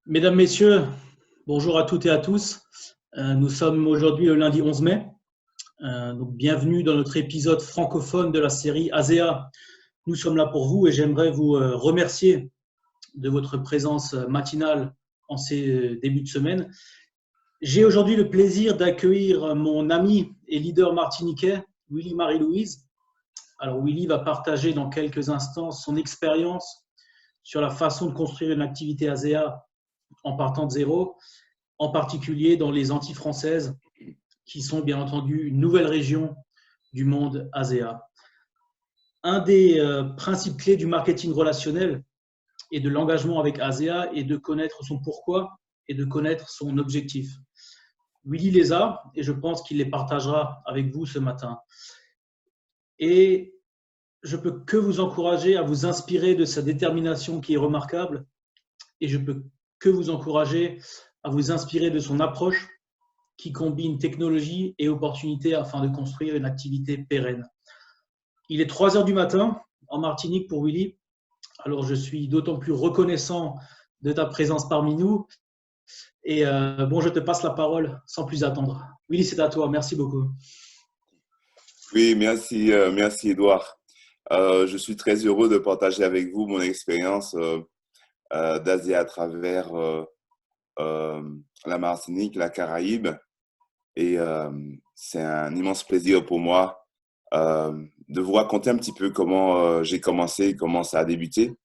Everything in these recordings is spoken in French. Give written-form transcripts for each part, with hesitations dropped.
Mesdames, Messieurs, bonjour à toutes et à tous. Nous sommes aujourd'hui le lundi 11 mai. Donc bienvenue dans notre épisode francophone de la série ASEA. Nous sommes là pour vous et j'aimerais vous remercier de votre présence matinale en ces débuts de semaine. J'ai aujourd'hui le plaisir d'accueillir mon ami et leader martiniquais, Willy Marie-Louise. Alors Willy va partager dans quelques instants son expérience sur la façon de construire une activité ASEA en partant de zéro, en particulier dans les Antilles françaises, qui sont bien entendu une nouvelle région du monde ASEA. Un des principes clés du marketing relationnel et de l'engagement avec ASEA est de connaître son pourquoi et de connaître son objectif. Willy les a et je pense qu'il les partagera avec vous ce matin. Et je peux que vous encourager à vous inspirer de sa détermination qui est remarquable et je peux que vous encourager à vous inspirer de son approche qui combine technologie et opportunité afin de construire une activité pérenne. Il est 3 heures du matin en Martinique pour Willy, alors je suis d'autant plus reconnaissant de ta présence parmi nous. Et bon, je te passe la parole sans plus attendre. Willy, c'est à toi. Merci beaucoup. Oui, merci Edouard. Je suis très heureux de partager avec vous mon expérience d'Asie à travers la Martinique, la Caraïbe. Et c'est un immense plaisir pour moi de vous raconter un petit peu comment j'ai commencé, comment ça a débuté.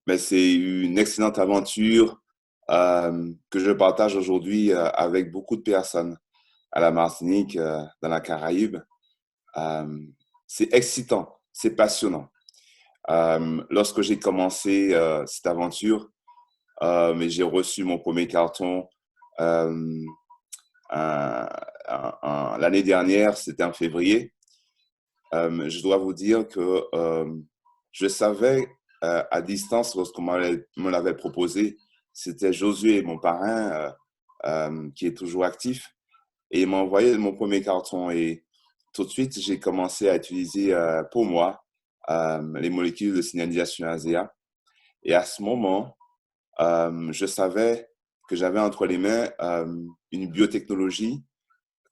Mais c'est une excellente aventure que je partage aujourd'hui avec beaucoup de personnes à la Martinique, dans la Caraïbe. C'est excitant, c'est passionnant. Lorsque j'ai commencé cette aventure, j'ai reçu mon premier carton l'année dernière, c'était en février. Je dois vous dire que je savais à distance, lorsqu'on me l'avait proposé, c'était Josué, mon parrain, qui est toujours actif, et il m'a envoyé mon premier carton. Et tout de suite, j'ai commencé à utiliser pour moi les molécules de signalisation ASEA. Et à ce moment, je savais que j'avais entre les mains une biotechnologie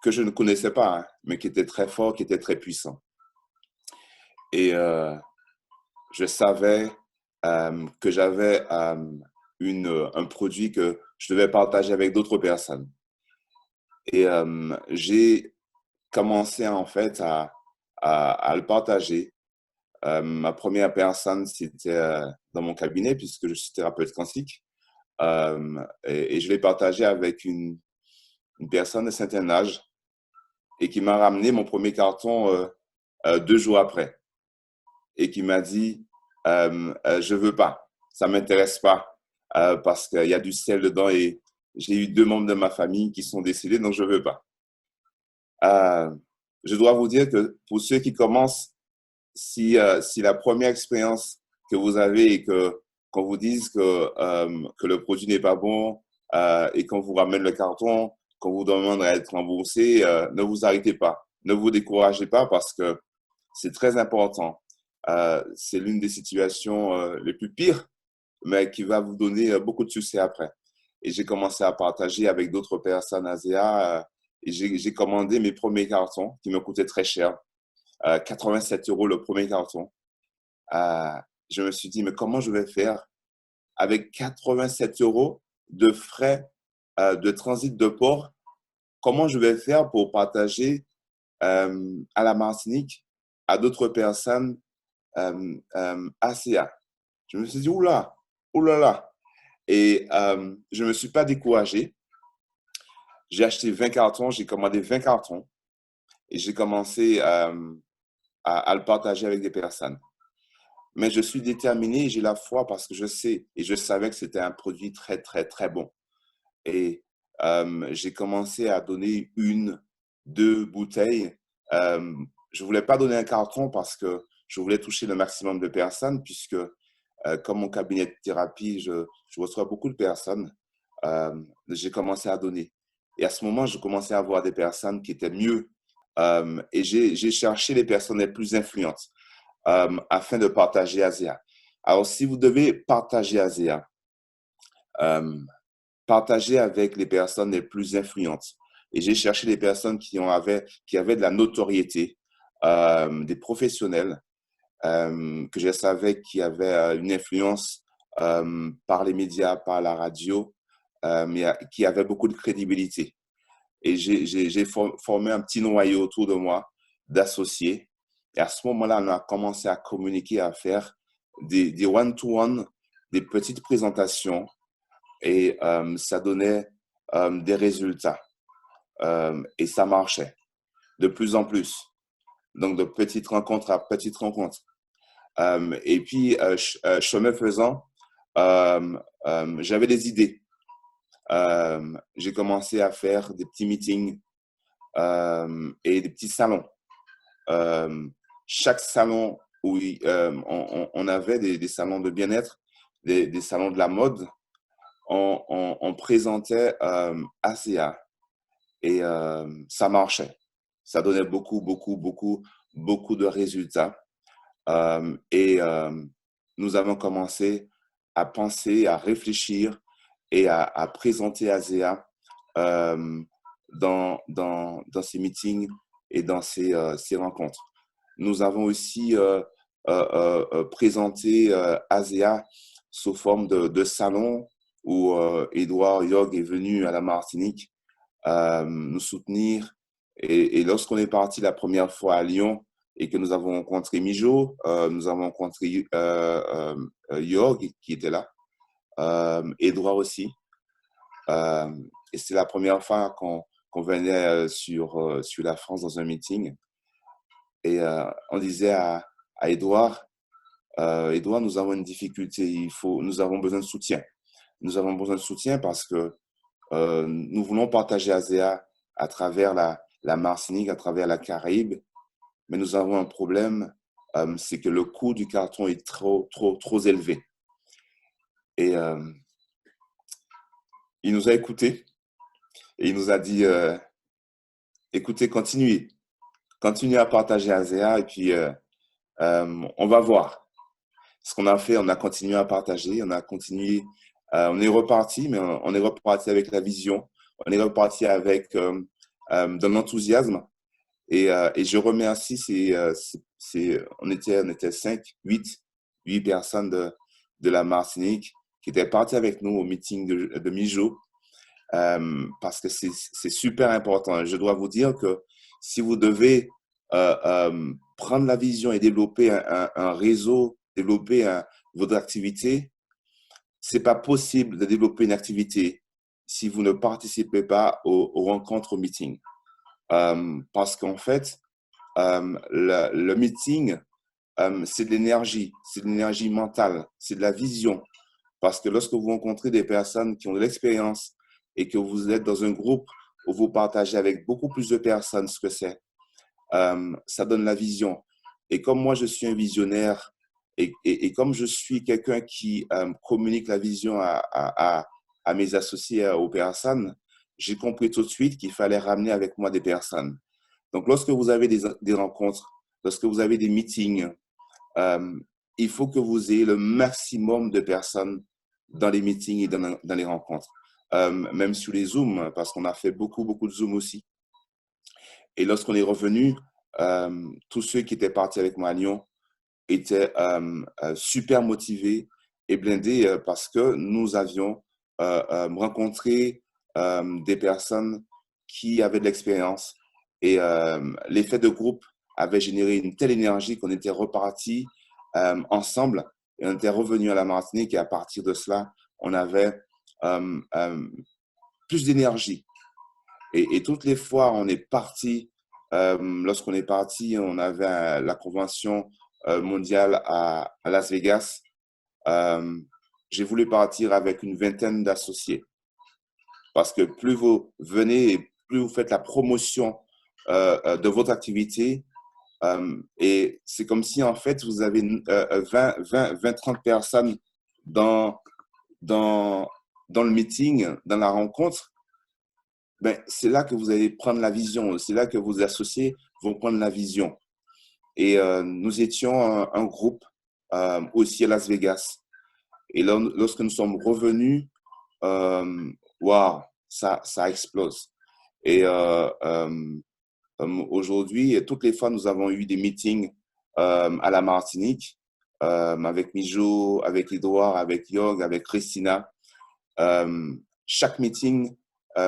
que je ne connaissais pas, hein, mais qui était très fort, qui était très puissant. Et je savais que j'avais un produit que je devais partager avec d'autres personnes. Et j'ai commencé en fait à le partager. Ma première personne, c'était dans mon cabinet, puisque je suis thérapeute quantique. Et je l'ai partagé avec une personne de certain âge et qui m'a ramené mon premier carton 2 jours après et qui m'a dit je veux pas, ça m'intéresse pas parce qu'il y a du sel dedans et j'ai eu 2 membres de ma famille qui sont décédés, donc je veux pas. Je dois vous dire que pour ceux qui commencent, si la première expérience que vous avez et qu'on vous dise que le produit n'est pas bon et qu'on vous ramène le carton, qu'on vous demande à être remboursé, ne vous arrêtez pas. Ne vous découragez pas parce que c'est très important. C'est l'une des situations les plus pires, mais qui va vous donner beaucoup de succès après. Et j'ai commencé à partager avec d'autres personnes ASEA et j'ai commandé mes premiers cartons qui me coûtaient très cher. 87 € le premier carton. Je me suis dit, mais comment je vais faire avec 87 € de frais de transit de port? Comment je vais faire pour partager à la Martinique à d'autres personnes ASEA? Je me suis dit, oula, oulala. Et je ne me suis pas découragé. J'ai acheté 20 cartons, j'ai commandé 20 cartons et j'ai commencé à le partager avec des personnes. Mais je suis déterminé et j'ai la foi parce que je sais et je savais que c'était un produit très, très, très bon. Et j'ai commencé à donner 1, 2 bouteilles. Je ne voulais pas donner un carton parce que je voulais toucher le maximum de personnes puisque comme mon cabinet de thérapie, je reçois beaucoup de personnes. J'ai commencé à donner. Et à ce moment, je commençais à voir des personnes qui étaient mieux. Et j'ai cherché les personnes les plus influentes afin de partager ASEA. Alors, si vous devez partager ASEA, partagez avec les personnes les plus influentes. Et j'ai cherché des personnes qui avaient de la notoriété, des professionnels que je savais qui avaient une influence par les médias, par la radio, mais qui avaient beaucoup de crédibilité. Et j'ai formé un petit noyau autour de moi d'associés. Et à ce moment-là, on a commencé à communiquer, à faire des one-to-one, des petites présentations, et ça donnait des résultats. Et ça marchait de plus en plus. Donc, de petite rencontre à petite rencontre. Et puis, chemin faisant, j'avais des idées. J'ai commencé à faire des petits meetings et des petits salons. Chaque salon où on avait des salons de bien-être, des salons de la mode, on présentait ASEA et ça marchait. Ça donnait beaucoup de résultats. Et nous avons commencé à penser, à réfléchir et à présenter ASEA dans ces meetings et dans ces rencontres. Nous avons aussi présenté ASEA sous forme de salon où Edouard Yog est venu à la Martinique nous soutenir. Et lorsqu'on est parti la première fois à Lyon et que nous avons rencontré Mijo, nous avons rencontré Yog qui était là, Edouard aussi. Et c'est la première fois qu'on venait sur la France dans un meeting. Et on disait à Edouard, Edouard, nous avons une difficulté, nous avons besoin de soutien. Nous avons besoin de soutien parce que nous voulons partager ASEA à travers la Martinique, à travers la Caraïbe, mais nous avons un problème, c'est que le coût du carton est trop élevé. Et il nous a écoutés et il nous a dit, écoutez, continuez à partager ASEA et puis on va voir. Ce qu'on a fait, on a continué à partager, on est reparti, mais on est reparti avec la vision, on est reparti avec de l'enthousiasme. Et je remercie, on était 8 personnes de la Martinique qui étaient parties avec nous au meeting de Mijo, parce que c'est super important. Je dois vous dire que si vous devez prendre la vision et développer un réseau, développer votre activité, c'est pas possible de développer une activité si vous ne participez pas aux rencontres, aux meetings. Parce qu'en fait, le meeting, c'est de l'énergie mentale, c'est de la vision. Parce que lorsque vous rencontrez des personnes qui ont de l'expérience et que vous êtes dans un groupe où vous partagez avec beaucoup plus de personnes ce que c'est, ça donne la vision. Et comme moi, je suis un visionnaire et comme je suis quelqu'un qui communique la vision à mes associés, aux personnes, j'ai compris tout de suite qu'il fallait ramener avec moi des personnes. Donc, lorsque vous avez des rencontres, lorsque vous avez des meetings, il faut que vous ayez le maximum de personnes dans les meetings et dans les rencontres. Même sur les Zooms, parce qu'on a fait beaucoup de Zooms aussi. Et lorsqu'on est revenu, tous ceux qui étaient partis avec moi à Lyon étaient super motivés et blindés parce que nous avions rencontré des personnes qui avaient de l'expérience. Et l'effet de groupe avait généré une telle énergie qu'on était repartis ensemble et on était revenus à la Martinique. Et à partir de cela, on avait plus d'énergie. Et toutes les fois, on est parti. Lorsqu'on est parti, on avait la convention mondiale à Las Vegas. J'ai voulu partir avec une vingtaine d'associés. Parce que plus vous venez et plus vous faites la promotion de votre activité, et c'est comme si en fait vous avez 20-30 personnes dans le meeting, dans la rencontre. Ben, c'est là que vous allez prendre la vision, c'est là que vos associés vont prendre la vision. Et nous étions un groupe aussi à Las Vegas. Et là, lorsque nous sommes revenus, waouh, ça explose. Et aujourd'hui, toutes les fois, nous avons eu des meetings à la Martinique avec Mijo, avec Edouard, avec Yog, avec Christina. Chaque meeting,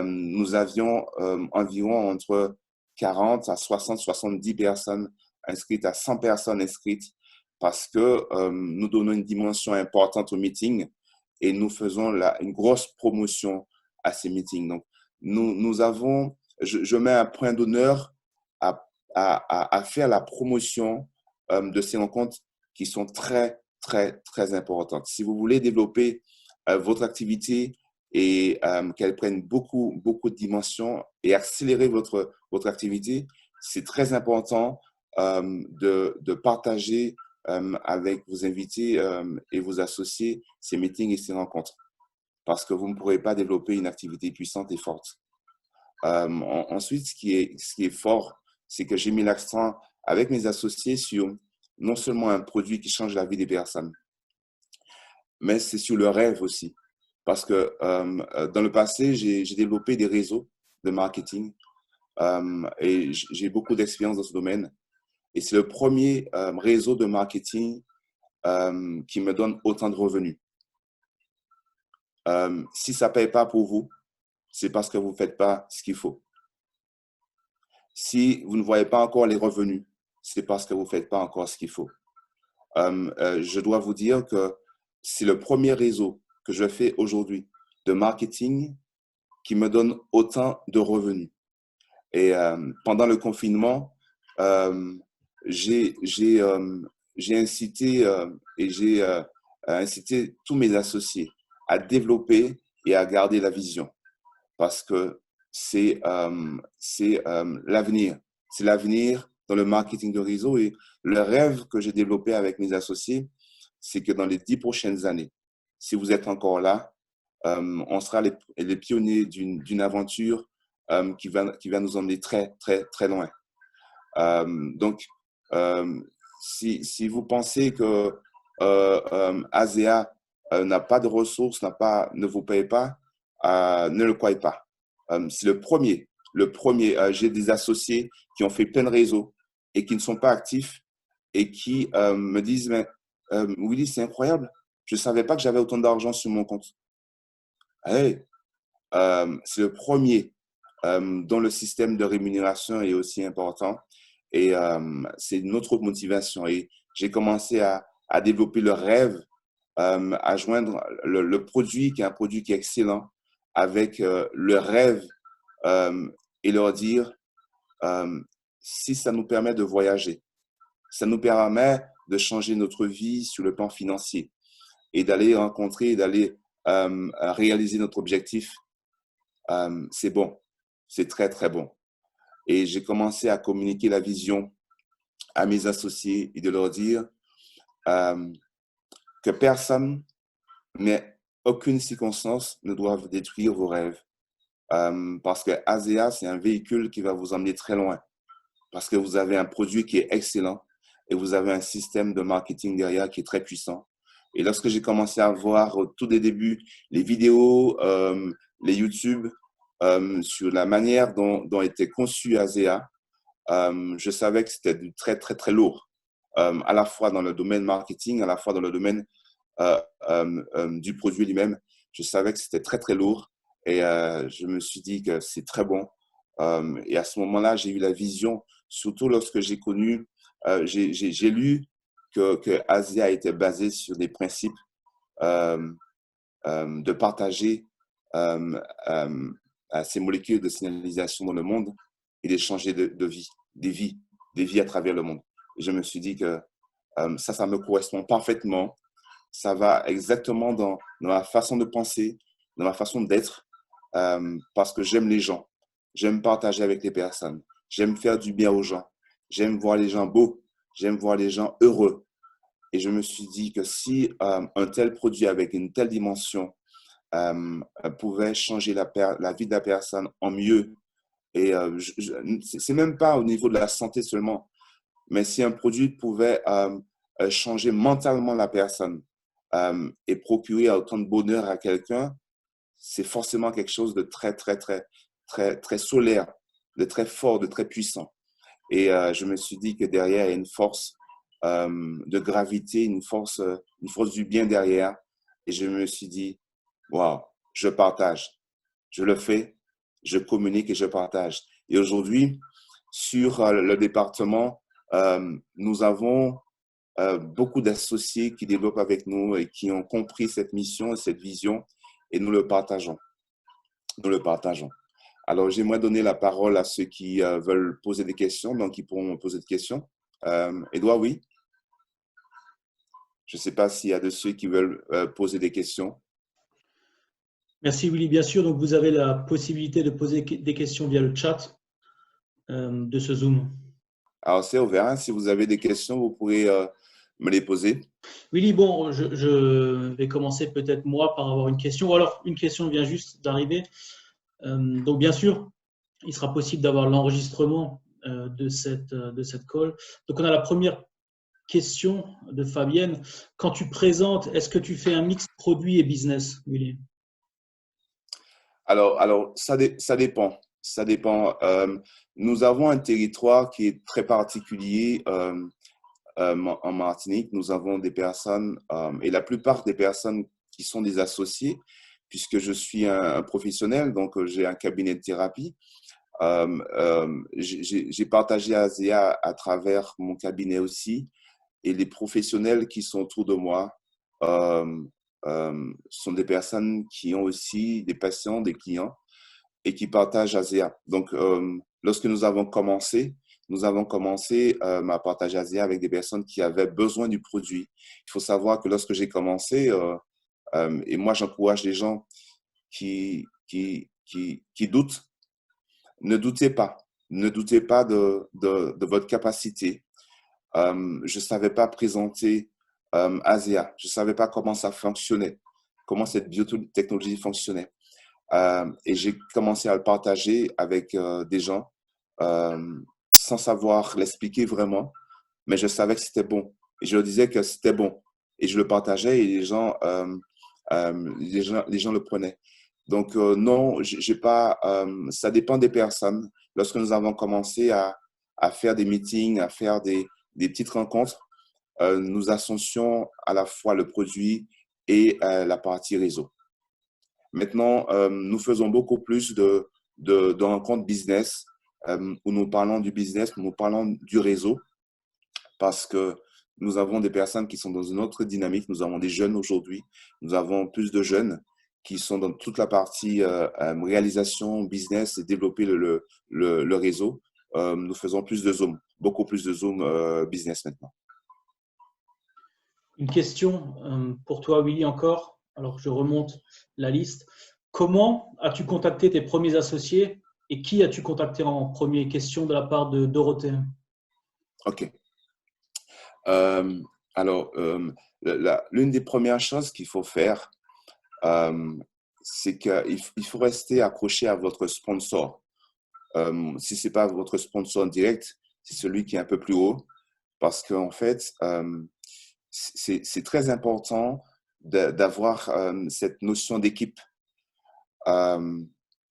nous avions environ entre 40 à 60, 70 personnes inscrites, à 100 personnes inscrites, parce que nous donnons une dimension importante au meeting et nous faisons une grosse promotion à ces meetings. Donc, nous avons, je mets un point d'honneur à faire la promotion de ces rencontres qui sont très, très, très importantes. Si vous voulez développer votre activité et qu'elle prenne beaucoup, beaucoup de dimensions et accélérer votre activité, c'est très important de partager avec vos invités et vos associés ces meetings et ces rencontres, parce que vous ne pourrez pas développer une activité puissante et forte. Ensuite, ce qui est fort, c'est que j'ai mis l'accent avec mes associés sur non seulement un produit qui change la vie des personnes, mais c'est sur le rêve aussi. Parce que dans le passé, j'ai développé des réseaux de marketing et j'ai beaucoup d'expérience dans ce domaine. Et c'est le premier réseau de marketing qui me donne autant de revenus. Si ça ne paye pas pour vous, c'est parce que vous ne faites pas ce qu'il faut. Si vous ne voyez pas encore les revenus, c'est parce que vous ne faites pas encore ce qu'il faut. Je dois vous dire que c'est le premier réseau que je fais aujourd'hui de marketing qui me donne autant de revenus. Et pendant le confinement, j'ai incité et j'ai incité tous mes associés à développer et à garder la vision, parce que c'est l'avenir. C'est l'avenir dans le marketing de réseau. Et le rêve que j'ai développé avec mes associés, c'est que dans les 10 prochaines années, si vous êtes encore là, on sera les pionniers d'une aventure qui va nous emmener très, très, très loin. Donc, si vous pensez que ASEA n'a pas de ressources, ne vous paye pas, ne le croyez pas. C'est le premier. J'ai des associés qui ont fait plein de réseaux et qui ne sont pas actifs et qui me disent, mais Willy, c'est incroyable. Je ne savais pas que j'avais autant d'argent sur mon compte. Hey, c'est le premier dont le système de rémunération est aussi important. Et c'est notre motivation. Et j'ai commencé à développer le rêve, à joindre le produit, qui est un produit qui est excellent, avec le rêve et leur dire, si ça nous permet de voyager, ça nous permet de changer notre vie sur le plan financier et d'aller rencontrer, d'aller réaliser notre objectif, c'est bon, c'est très, très bon. Et j'ai commencé à communiquer la vision à mes associés et de leur dire que personne, mais aucune circonstance ne doit détruire vos rêves. Parce que ASEA, c'est un véhicule qui va vous emmener très loin. Parce que vous avez un produit qui est excellent et vous avez un système de marketing derrière qui est très puissant. Et lorsque j'ai commencé à voir au tout des débuts les vidéos, les YouTube, sur la manière dont était conçu ASEA, je savais que c'était du très, très, très lourd, à la fois dans le domaine marketing, à la fois dans le domaine du produit lui-même. Je savais que c'était très, très lourd et je me suis dit que c'est très bon. Et à ce moment-là, j'ai eu la vision, surtout lorsque j'ai connu, j'ai lu que ASEA était basé sur des principes de partager ces molécules de signalisation dans le monde et d'échanger des vies à travers le monde. Et je me suis dit que ça me correspond parfaitement. Ça va exactement dans ma façon de penser, dans ma façon d'être, parce que j'aime les gens. J'aime partager avec les personnes. J'aime faire du bien aux gens. J'aime voir les gens beaux. J'aime voir les gens heureux. Et je me suis dit que si un tel produit avec une telle dimension pouvait changer la vie de la personne en mieux, et c'est même pas au niveau de la santé seulement, mais si un produit pouvait changer mentalement la personne et procurer autant de bonheur à quelqu'un, c'est forcément quelque chose de très solaire, de très fort, de très puissant. Et je me suis dit que derrière, il y a une force de gravité, une force du bien derrière. Et je me suis dit, waouh, je partage. Je le fais, je communique et je partage. Et aujourd'hui, sur le département, nous avons beaucoup d'associés qui développent avec nous et qui ont compris cette mission et cette vision et nous le partageons. Nous le partageons. Alors, j'aimerais donner la parole à ceux qui veulent poser des questions, donc ils pourront me poser des questions. Edouard, oui? Je ne sais pas s'il y a de ceux qui veulent poser des questions. Merci Willy, bien sûr. Donc vous avez la possibilité de poser des questions via le chat de ce Zoom. Alors, c'est ouvert. Hein. Si vous avez des questions, vous pourrez me les poser. Willy, bon, je vais commencer peut-être moi par avoir une question. Ou alors, une question vient juste d'arriver. Donc, bien sûr, il sera possible d'avoir l'enregistrement de cette call. Donc, on a la première question de Fabienne. Quand tu présentes, est-ce que tu fais un mix produit et business, Willy? Alors ça dépend. Ça dépend. Nous avons un territoire qui est très particulier en Martinique. Nous avons des personnes, et la plupart des personnes qui sont des associés, puisque je suis un professionnel, donc j'ai un cabinet de thérapie. J'ai partagé ASEA à travers mon cabinet aussi, et les professionnels qui sont autour de moi sont des personnes qui ont aussi des patients, des clients et qui partagent ASEA. Donc, lorsque nous avons commencé à partager ASEA avec des personnes qui avaient besoin du produit. Il faut savoir que lorsque j'ai commencé, et moi j'encourage les gens qui doutent, ne doutez pas. Ne doutez pas de votre capacité. Je ne savais pas présenter ASEA. Je ne savais pas comment ça fonctionnait, comment cette biotechnologie fonctionnait. Et j'ai commencé à le partager avec des gens sans savoir l'expliquer vraiment, mais je savais que c'était bon. Et je leur disais que c'était bon. Et je le partageais et les gens le prenaient. Donc, non, j'ai pas, ça dépend des personnes. Lorsque nous avons commencé à faire des meetings, à faire des petites rencontres, nous associons à la fois le produit et la partie réseau. Maintenant, nous faisons beaucoup plus de rencontres business où nous parlons du business, nous parlons du réseau parce que nous avons des personnes qui sont dans une autre dynamique. Nous avons des jeunes aujourd'hui. Nous avons plus de jeunes qui sont dans toute la partie réalisation, business et développer le réseau. Nous faisons plus de Zoom, beaucoup plus de Zoom business maintenant. Une question pour toi, Willy, encore. Alors, je remonte la liste. Comment as-tu contacté tes premiers associés et qui as-tu contacté en premier? Question de la part de Dorothée. OK. Alors, l'une des premières choses qu'il faut faire, c'est qu'il faut rester accroché à votre sponsor. Si ce n'est pas votre sponsor direct, c'est celui qui est un peu plus haut. Parce qu'en fait, c'est très important d'avoir cette notion d'équipe.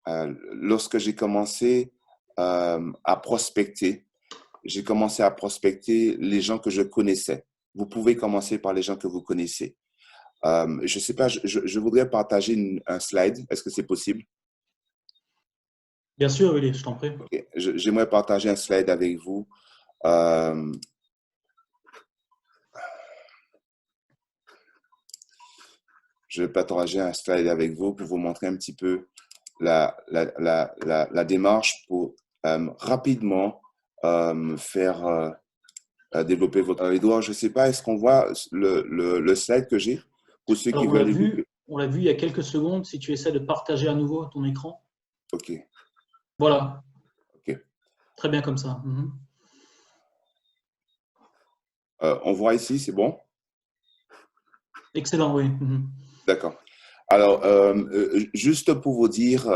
Lorsque j'ai commencé à prospecter, les gens que je connaissais. Vous pouvez commencer par les gens que vous connaissez. Je ne sais pas, je voudrais partager un slide. Est-ce que c'est possible? Bien sûr, Willy, je t'en prie. Okay. J'aimerais partager un slide avec vous. Je vais partager un slide avec vous pour vous montrer un petit peu la démarche pour rapidement faire développer votre... Edouard, je ne sais pas, est-ce qu'on voit le slide que j'ai pour ceux qui veulent développer? On l'a vu il y a quelques secondes. Si tu essaies de partager à nouveau ton écran. OK. Voilà. OK. Très bien comme ça. On voit ici, c'est bon? Excellent, oui. D'accord. Alors, juste pour vous dire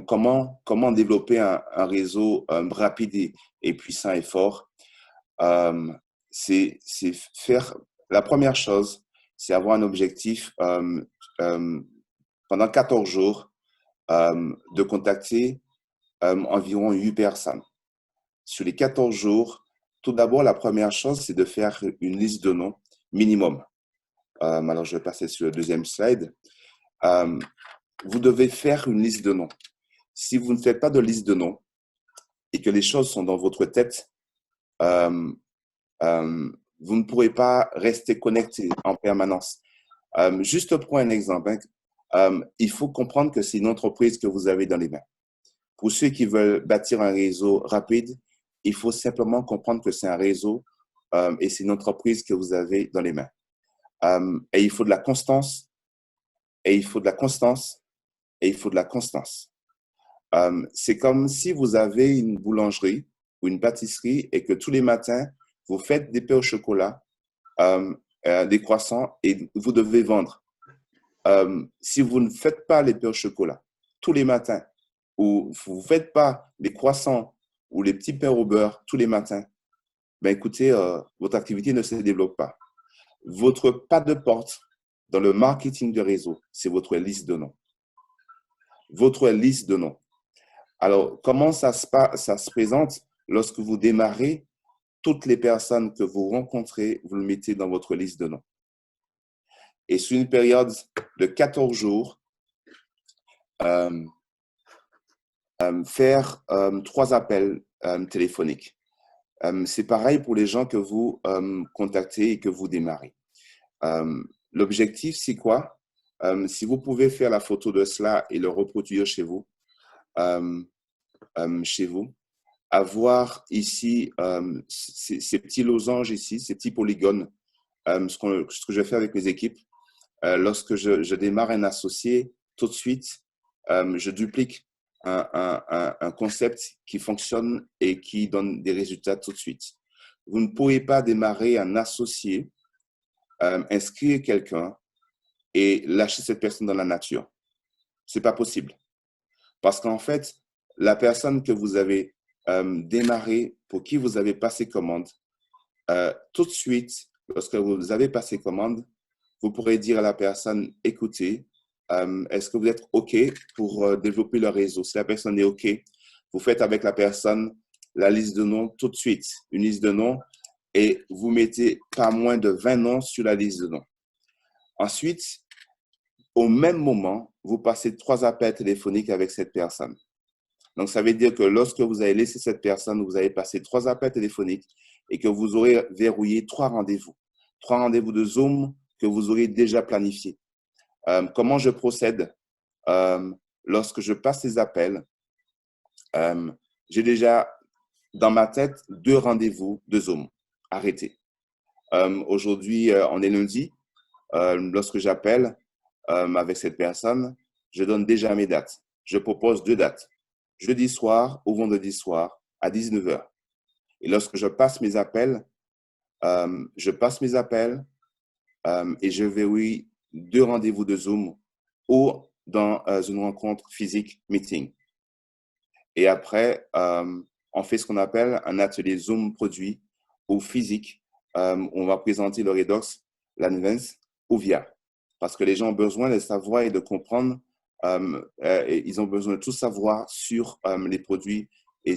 comment développer un réseau rapide et puissant et fort, c'est faire la première chose, c'est avoir un objectif pendant 14 jours de contacter environ 8 personnes. Sur les 14 jours, tout d'abord, la première chose, c'est de faire une liste de noms minimum. Alors, je vais passer sur le deuxième slide. Vous devez faire une liste de noms. Si vous ne faites pas de liste de noms et que les choses sont dans votre tête, vous ne pourrez pas rester connecté en permanence. Juste pour un exemple, il faut comprendre que c'est une entreprise que vous avez dans les mains. Pour ceux qui veulent bâtir un réseau rapide, il faut simplement comprendre que c'est un réseau et c'est une entreprise que vous avez dans les mains. Et il faut de la constance, et il faut de la constance, et il faut de la constance. C'est comme si vous avez une boulangerie ou une pâtisserie et que tous les matins, vous faites des pains au chocolat, des croissants et vous devez vendre. Si vous ne faites pas les pains au chocolat tous les matins, ou vous ne faites pas les croissants ou les petits pains au beurre tous les matins, ben écoutez, votre activité ne se développe pas. Votre pas de porte dans le marketing de réseau, c'est votre liste de noms. Votre liste de noms. Alors, comment ça se présente lorsque vous démarrez? Toutes les personnes que vous rencontrez, vous le mettez dans votre liste de noms. Et sur une période de 14 jours, faire 3 appels téléphoniques. C'est pareil pour les gens que vous contactez et que vous démarrez. L'objectif, c'est quoi? Si vous pouvez faire la photo de cela et le reproduire chez vous, avoir ici ces petits losanges ici, ces petits polygones, ce que je fais avec mes équipes. Lorsque je démarre un associé, tout de suite, je duplique un concept qui fonctionne et qui donne des résultats tout de suite. Vous ne pouvez pas démarrer un associé, inscrire quelqu'un et lâcher cette personne dans la nature. Ce n'est pas possible. Parce qu'en fait, la personne que vous avez démarré, pour qui vous avez passé commande, tout de suite, lorsque vous avez passé commande, vous pourrez dire à la personne, écoutez, est-ce que vous êtes OK pour développer le réseau? Si la personne est OK, vous faites avec la personne la liste de noms tout de suite, une liste de noms, et vous mettez pas moins de 20 noms sur la liste de noms. Ensuite, au même moment, vous passez 3 appels téléphoniques avec cette personne. Donc, ça veut dire que lorsque vous avez laissé cette personne, vous avez passé 3 appels téléphoniques et que vous aurez verrouillé 3 rendez-vous. 3 rendez-vous de Zoom que vous aurez déjà planifiés. Comment je procède? Lorsque je passe les appels, j'ai déjà dans ma tête 2 rendez-vous de Zoom arrêtés. Aujourd'hui, on est lundi. Lorsque j'appelle avec cette personne, je donne déjà mes dates. Je propose 2 dates, jeudi soir ou vendredi soir à 19 h. Et lorsque je passe mes appels, et je verrouille 2 rendez-vous de Zoom ou dans une rencontre physique, meeting. Et après, on fait ce qu'on appelle un atelier Zoom produit ou physique. On va présenter le Redox, l'Advance ou VIA. Parce que les gens ont besoin de savoir et de comprendre. Et ils ont besoin de tout savoir sur les produits et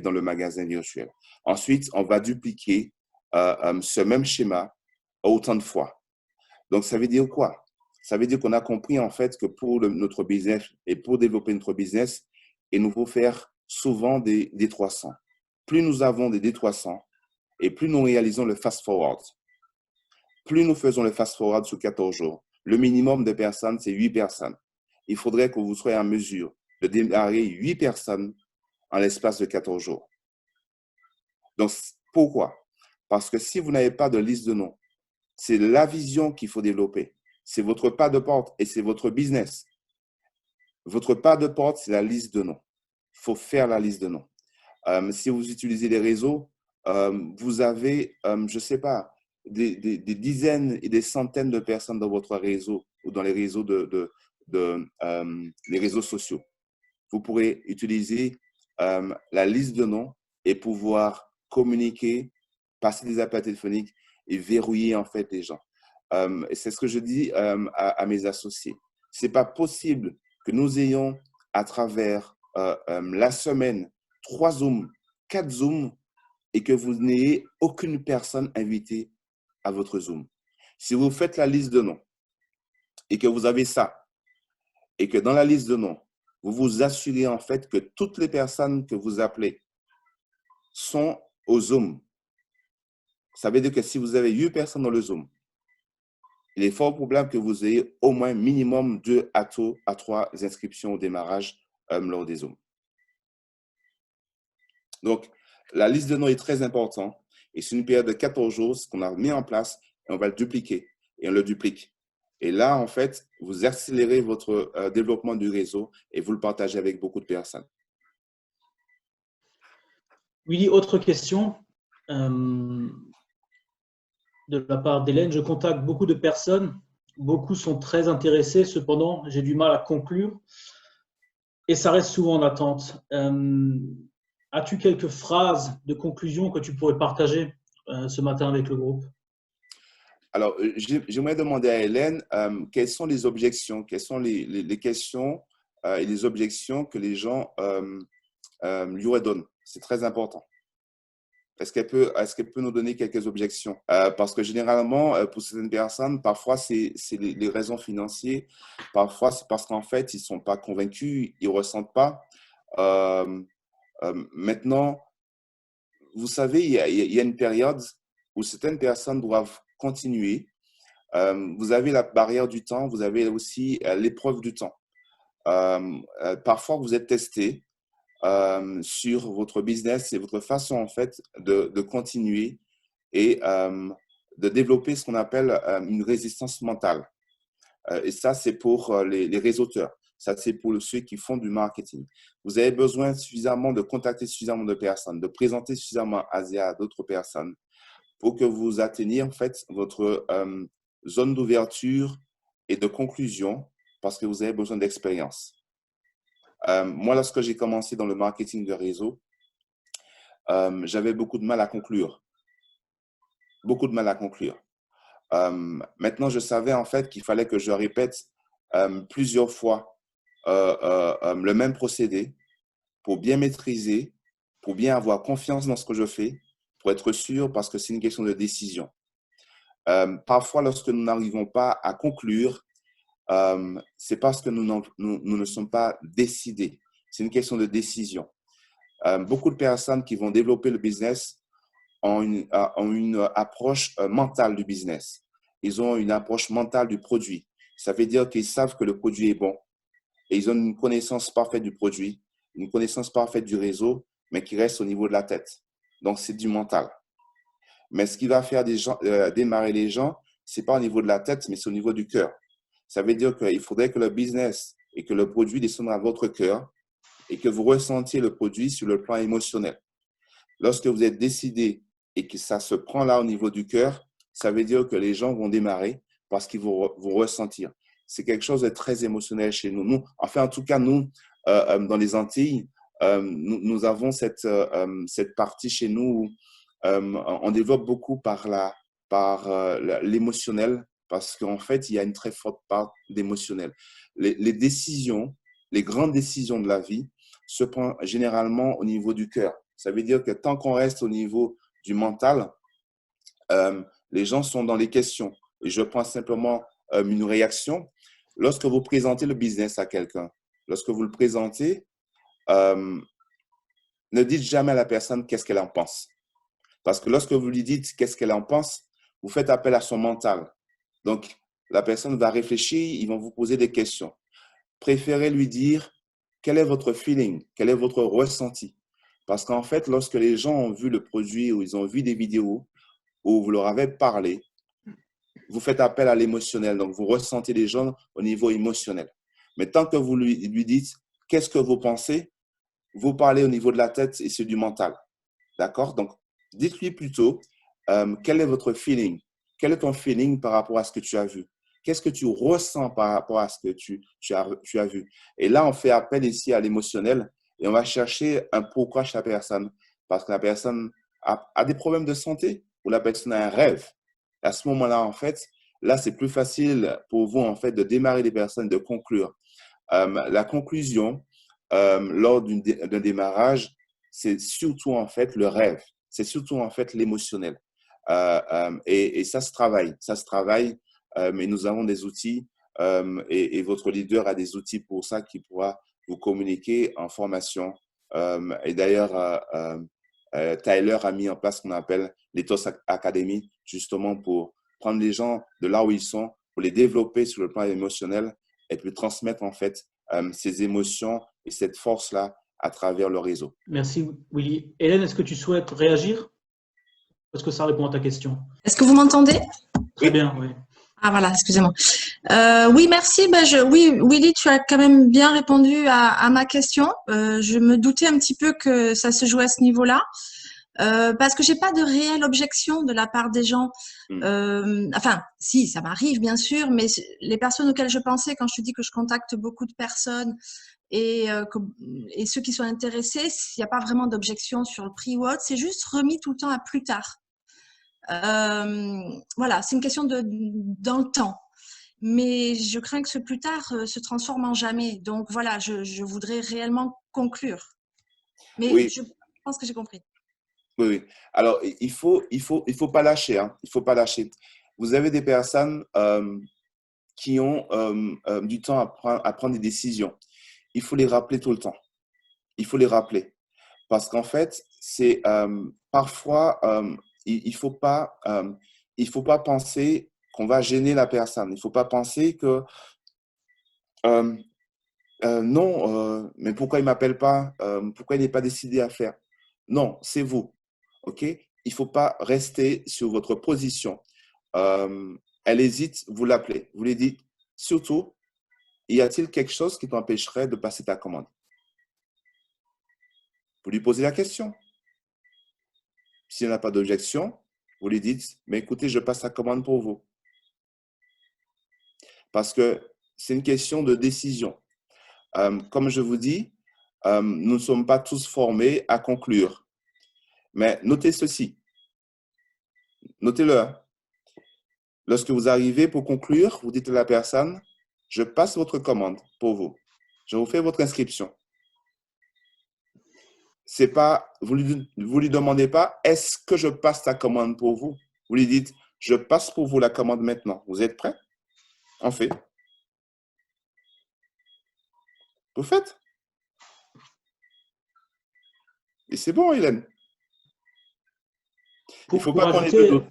dans le magasin virtuel. Ensuite, on va dupliquer ce même schéma autant de fois. Donc, ça veut dire quoi? Ça veut dire qu'on a compris en fait que pour notre business et pour développer notre business, il nous faut faire souvent des D300. Plus nous avons des D300 et plus nous réalisons le fast-forward. Plus nous faisons le fast-forward sur 14 jours, le minimum de personnes, c'est 8 personnes. Il faudrait que vous soyez en mesure de démarrer 8 personnes en l'espace de 14 jours. Donc, pourquoi? Parce que si vous n'avez pas de liste de noms, c'est la vision qu'il faut développer. C'est votre pas de porte et c'est votre business. Votre pas de porte, c'est la liste de noms. Il faut faire la liste de noms. Si vous utilisez les réseaux, vous avez, je ne sais pas, des dizaines et des centaines de personnes dans votre réseau ou dans les réseaux les réseaux sociaux. Vous pourrez utiliser la liste de noms et pouvoir communiquer passer des appels téléphoniques et verrouiller en fait les gens. C'est ce que je dis à mes associés. C'est pas possible que nous ayons à travers la semaine 3 Zooms, 4 Zooms et que vous n'ayez aucune personne invitée à votre Zoom. Si vous faites la liste de noms et que vous avez ça et que dans la liste de noms, vous vous assurez en fait que toutes les personnes que vous appelez sont au Zoom. Ça veut dire que si vous avez 8 personnes dans le Zoom, il est fort probable que vous ayez au moins minimum 2 à 3 inscriptions au démarrage lors des Zooms. Donc, la liste de noms est très importante et c'est une période de 14 jours qu'on a mis en place et on va le dupliquer et on le duplique. Et là, en fait, vous accélérez votre développement du réseau et vous le partagez avec beaucoup de personnes. Willy, autre question de la part d'Hélène. Je contacte beaucoup de personnes. Beaucoup sont très intéressés. Cependant, j'ai du mal à conclure et ça reste souvent en attente. As-tu quelques phrases de conclusion que tu pourrais partager ce matin avec le groupe? Alors, j'aimerais demander à Hélène quelles sont les objections, quelles sont les questions et les objections que les gens lui redonnent. C'est très important. Est-ce qu'elle peut nous donner quelques objections? Parce que généralement, pour certaines personnes, parfois, c'est les raisons financières. Parfois, c'est parce qu'en fait, ils ne sont pas convaincus, ils ne ressentent pas. Maintenant, vous savez, il y a une période où certaines personnes doivent continuer. Vous avez la barrière du temps, vous avez aussi l'épreuve du temps. Parfois, vous êtes testé sur votre business et votre façon en fait de continuer et de développer ce qu'on appelle une résistance mentale. Et ça, c'est pour les réseauteurs. Ça, c'est pour ceux qui font du marketing. Vous avez besoin suffisamment de contacter suffisamment de personnes, de présenter suffisamment Azea à d'autres personnes pour que vous atteigniez en fait votre zone d'ouverture et de conclusion parce que vous avez besoin d'expérience. Moi, lorsque j'ai commencé dans le marketing de réseau, j'avais beaucoup de mal à conclure. Beaucoup de mal à conclure. Maintenant, je savais en fait qu'il fallait que je répète plusieurs fois le même procédé pour bien maîtriser, pour bien avoir confiance dans ce que je fais, pour être sûr parce que c'est une question de décision. Parfois, lorsque nous n'arrivons pas à conclure, c'est parce que nous ne sommes pas décidés. C'est une question de décision. Beaucoup de personnes qui vont développer le business ont une approche mentale du business. Ils ont une approche mentale du produit. Ça veut dire qu'ils savent que le produit est bon et ils ont une connaissance parfaite du produit, une connaissance parfaite du réseau, mais qui reste au niveau de la tête. Donc, c'est du mental. Mais ce qui va faire démarrer les gens, ce n'est pas au niveau de la tête, mais c'est au niveau du cœur. Ça veut dire qu'il faudrait que le business et que le produit descendent à votre cœur et que vous ressentiez le produit sur le plan émotionnel. Lorsque vous êtes décidé et que ça se prend là au niveau du cœur, ça veut dire que les gens vont démarrer parce qu'ils vont vous ressentir. C'est quelque chose de très émotionnel chez nous. Enfin, en tout cas, nous, dans les Antilles, nous avons cette partie chez nous où on développe beaucoup par l'émotionnel parce qu'en fait, il y a une très forte part d'émotionnel. Les décisions, les grandes décisions de la vie se prennent généralement au niveau du cœur. Ça veut dire que tant qu'on reste au niveau du mental, les gens sont dans les questions. Et je prends simplement une réaction. Lorsque vous présentez le business à quelqu'un, lorsque vous le présentez, ne dites jamais à la personne qu'est-ce qu'elle en pense. Parce que lorsque vous lui dites qu'est-ce qu'elle en pense, vous faites appel à son mental. Donc, la personne va réfléchir, ils vont vous poser des questions. Préférez lui dire quel est votre feeling, quel est votre ressenti. Parce qu'en fait, lorsque les gens ont vu le produit ou ils ont vu des vidéos où vous leur avez parlé, vous faites appel à l'émotionnel. Donc, vous ressentez les gens au niveau émotionnel. Mais tant que vous lui dites qu'est-ce que vous pensez, vous parlez au niveau de la tête et c'est du mental. D'accord? Donc, dites-lui plutôt quel est votre feeling? Quel est ton feeling par rapport à ce que tu as vu? Qu'est-ce que tu ressens par rapport à ce que tu as vu? Et là, on fait appel ici à l'émotionnel et on va chercher un pourquoi chez la personne. Parce que la personne a des problèmes de santé. où la personne a un rêve. À ce moment-là, en fait, là, c'est plus facile pour vous, en fait, de démarrer les personnes, de conclure. La conclusion, lors d'un démarrage, c'est surtout, en fait, le rêve. C'est surtout, en fait, l'émotionnel. Et ça se travaille. Ça se travaille, mais nous avons des outils et votre leader a des outils pour ça qui pourra vous communiquer en formation. Et d'ailleurs, Tyler a mis en place ce qu'on appelle l'Ethos Academy, justement pour prendre les gens de là où ils sont, pour les développer sur le plan émotionnel et puis transmettre en fait ces émotions et cette force-là à travers le réseau. Merci Willy. Hélène, est-ce que tu souhaites réagir? Est-ce que ça répond à ta question? Est-ce que vous m'entendez? Très bien, oui. Ah voilà, excusez-moi. Oui, merci. Oui, Willy, tu as quand même bien répondu à ma question. Je me doutais un petit peu que ça se jouait à ce niveau-là. Parce que j'ai pas de réelle objection de la part des gens. Enfin, si, ça m'arrive bien sûr, mais les personnes auxquelles je pensais quand je te dis que je contacte beaucoup de personnes et ceux qui sont intéressés, il n'y a pas vraiment d'objection sur le prix ou autre, c'est juste remis tout le temps à plus tard. Voilà, c'est une question dans le temps. Mais je crains que ce plus tard se transforme en jamais. Donc voilà, je voudrais réellement conclure. Mais oui. je pense que j'ai compris. Oui. Alors, il faut pas lâcher. Hein. Il faut pas lâcher. Vous avez des personnes qui ont du temps à prendre des décisions. Il faut les rappeler tout le temps. Il faut les rappeler. Parce qu'en fait, c'est parfois, il faut pas penser qu'on va gêner la personne. Il ne faut pas penser que non, mais pourquoi il ne m'appelle pas? Pourquoi il n'est pas décidé à faire? Non, c'est vous. OK? Il ne faut pas rester sur votre position. Elle hésite, vous l'appelez. Vous lui dites, surtout, y a-t-il quelque chose qui t'empêcherait de passer ta commande? Vous lui posez la question. S'il n'y a pas d'objection, vous lui dites, mais écoutez, je passe la commande pour vous. Parce que c'est une question de décision. Comme je vous dis, nous ne sommes pas tous formés à conclure. Mais notez ceci. Notez-le. Lorsque vous arrivez pour conclure, vous dites à la personne, je passe votre commande pour vous. Je vous fais votre inscription. C'est pas, vous lui demandez pas, est-ce que je passe la commande pour vous? Vous lui dites, je passe pour vous la commande maintenant. Vous êtes prêts? On fait. Vous faites? Et c'est bon, Hélène. Il ne faut pas qu'on ait de doute.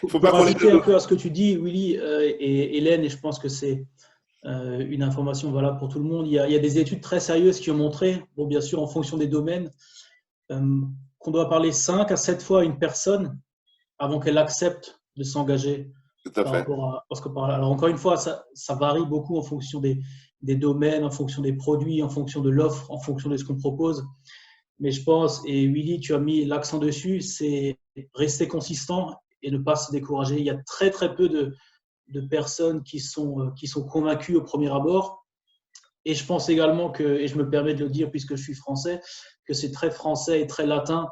Pour ajouter un peu à ce que tu dis, Willy et Hélène, et je pense que c'est une information valable pour tout le monde. Il y a des études très sérieuses qui ont montré, bon, bien sûr, en fonction des domaines, qu'on doit parler 5 à 7 fois à une personne avant qu'elle accepte de s'engager. Tout à fait. Alors, encore une fois, ça varie beaucoup en fonction des domaines, en fonction des produits, en fonction de l'offre, en fonction de ce qu'on propose. Mais je pense, et Willy, tu as mis l'accent dessus, c'est rester consistant et ne pas se décourager. Il y a très, très peu de personnes qui sont convaincues au premier abord. Et je pense également que, et je me permets de le dire puisque je suis français, que c'est très français et très latin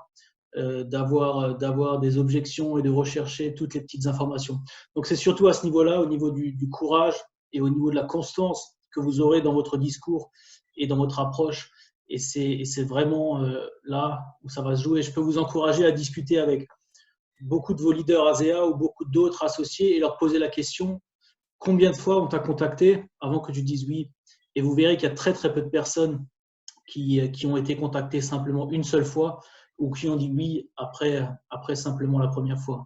d'avoir des objections et de rechercher toutes les petites informations. Donc, c'est surtout à ce niveau-là, au niveau du courage et au niveau de la constance que vous aurez dans votre discours et dans votre approche. Et c'est vraiment là où ça va se jouer. Je peux vous encourager à discuter avec beaucoup de vos leaders ASEA ou beaucoup d'autres associés et leur poser la question, combien de fois on t'a contacté avant que tu dises oui? Et vous verrez qu'il y a très, très peu de personnes qui ont été contactées simplement une seule fois ou qui ont dit oui après simplement la première fois.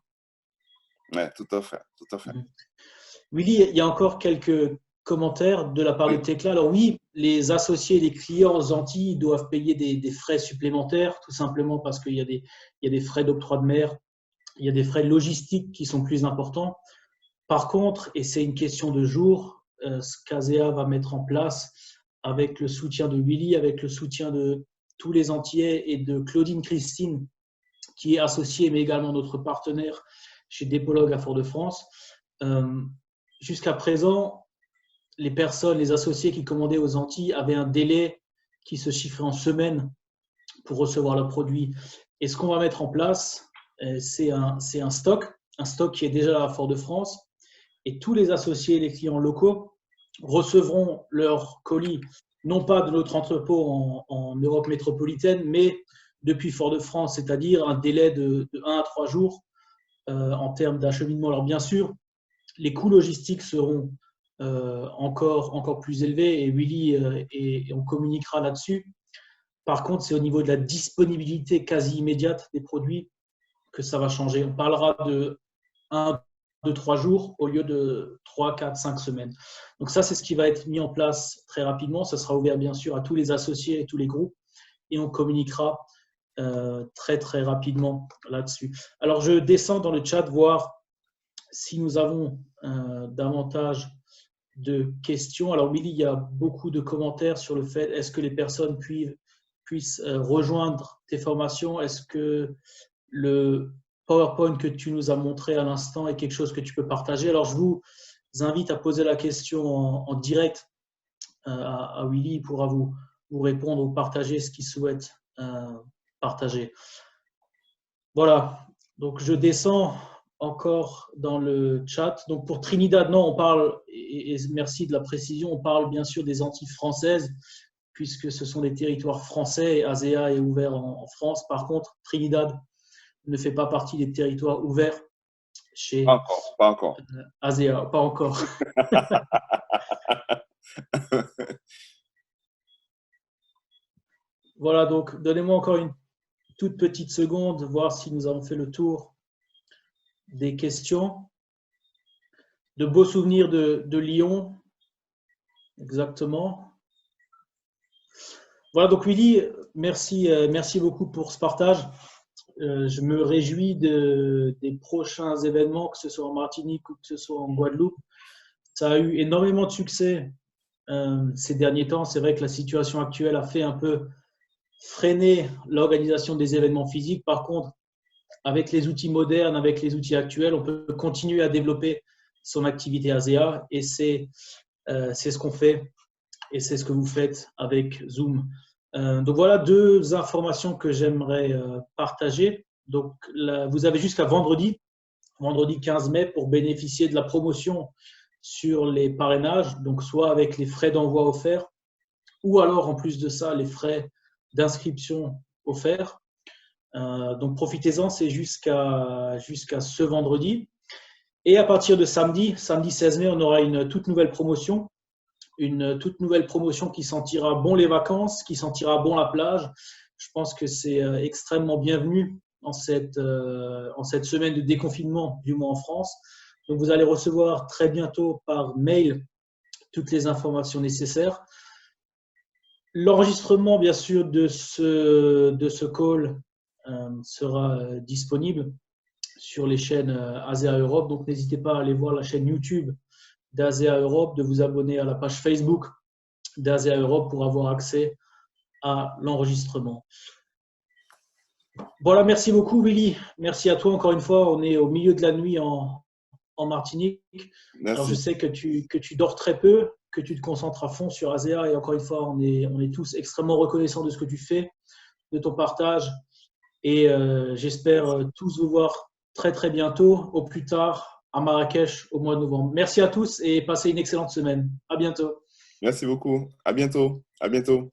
Oui, tout à fait. Tout à fait. Willy, il y a encore quelques commentaires de la part de Tekla. Alors oui, les associés et les clients aux Antilles doivent payer des frais supplémentaires, tout simplement parce qu'il y a des frais d'octroi de mer, il y a des frais logistiques qui sont plus importants. Par contre, et c'est une question de jour, ce qu'ASEA va mettre en place avec le soutien de Willy, avec le soutien de tous les Antillais et de Claudine Christine, qui est associée, mais également notre partenaire chez Dépologue à Fort-de-France. Jusqu'à présent, les personnes, les associés qui commandaient aux Antilles avaient un délai qui se chiffrait en semaines pour recevoir le produit. Et ce qu'on va mettre en place, c'est un stock qui est déjà là à Fort-de-France. Et tous les associés, les clients locaux, recevront leurs colis, non pas de notre entrepôt en Europe métropolitaine, mais depuis Fort-de-France, c'est-à-dire un délai de 1 à 3 jours en termes d'acheminement. Alors bien sûr, les coûts logistiques seront encore plus élevés et Willy, et on communiquera là-dessus. Par contre, c'est au niveau de la disponibilité quasi immédiate des produits que ça va changer. On parlera de 1, 2, 3 jours au lieu de 3, 4, 5 semaines. Donc ça, c'est ce qui va être mis en place très rapidement. Ça sera ouvert bien sûr à tous les associés et tous les groupes et on communiquera très très rapidement là-dessus. Alors je descends dans le chat voir si nous avons davantage de questions. Alors Willy, il y a beaucoup de commentaires sur le fait est-ce que les personnes puissent rejoindre tes formations? Est-ce que le PowerPoint que tu nous as montré à l'instant est quelque chose que tu peux partager? Alors je vous invite à poser la question en direct à Willy. Il pourra vous répondre ou partager ce qu'il souhaite partager. Voilà, donc je descends encore dans le chat. Donc pour Trinidad, non, on parle, et merci de la précision, on parle bien sûr des Antilles françaises, puisque ce sont des territoires français et ASEA est ouvert en France. Par contre, Trinidad ne fait pas partie des territoires ouverts chez Pas encore. ASEA, pas encore. Voilà, donc donnez-moi encore une toute petite seconde, voir si nous avons fait le tour des questions. De beaux souvenirs de Lyon, exactement. Voilà, donc Willy, merci beaucoup pour ce partage. Je me réjouis des prochains événements, que ce soit en Martinique ou que ce soit en Guadeloupe. Ça a eu énormément de succès ces derniers temps. C'est vrai que la situation actuelle a fait un peu freiner l'organisation des événements physiques. Par contre, avec les outils modernes, avec les outils actuels, on peut continuer à développer son activité ASEA et c'est ce qu'on fait et c'est ce que vous faites avec Zoom. Donc voilà 2 informations que j'aimerais partager. Donc vous avez jusqu'à vendredi 15 mai pour bénéficier de la promotion sur les parrainages, donc soit avec les frais d'envoi offerts ou alors en plus de ça les frais d'inscription offerts. Donc profitez-en, c'est jusqu'à ce vendredi. Et à partir de samedi 16 mai, on aura une toute nouvelle promotion. Une toute nouvelle promotion qui sentira bon les vacances, qui sentira bon la plage. Je pense que c'est extrêmement bienvenu en cette semaine de déconfinement, du moins en France. Donc vous allez recevoir très bientôt par mail toutes les informations nécessaires. L'enregistrement, bien sûr, de ce call sera disponible sur les chaînes ASEA Europe. Donc, n'hésitez pas à aller voir la chaîne YouTube d'ASEA Europe, de vous abonner à la page Facebook d'ASEA Europe pour avoir accès à l'enregistrement. Voilà, merci beaucoup, Willy. Merci à toi encore une fois. On est au milieu de la nuit en Martinique. Merci. Alors, je sais que tu dors très peu, que tu te concentres à fond sur ASEA et encore une fois, on est tous extrêmement reconnaissants de ce que tu fais, de ton partage et j'espère tous vous voir très très bientôt, au plus tard à Marrakech au mois de novembre. Merci à tous et passez une excellente semaine. À bientôt. Merci beaucoup. À bientôt. À bientôt.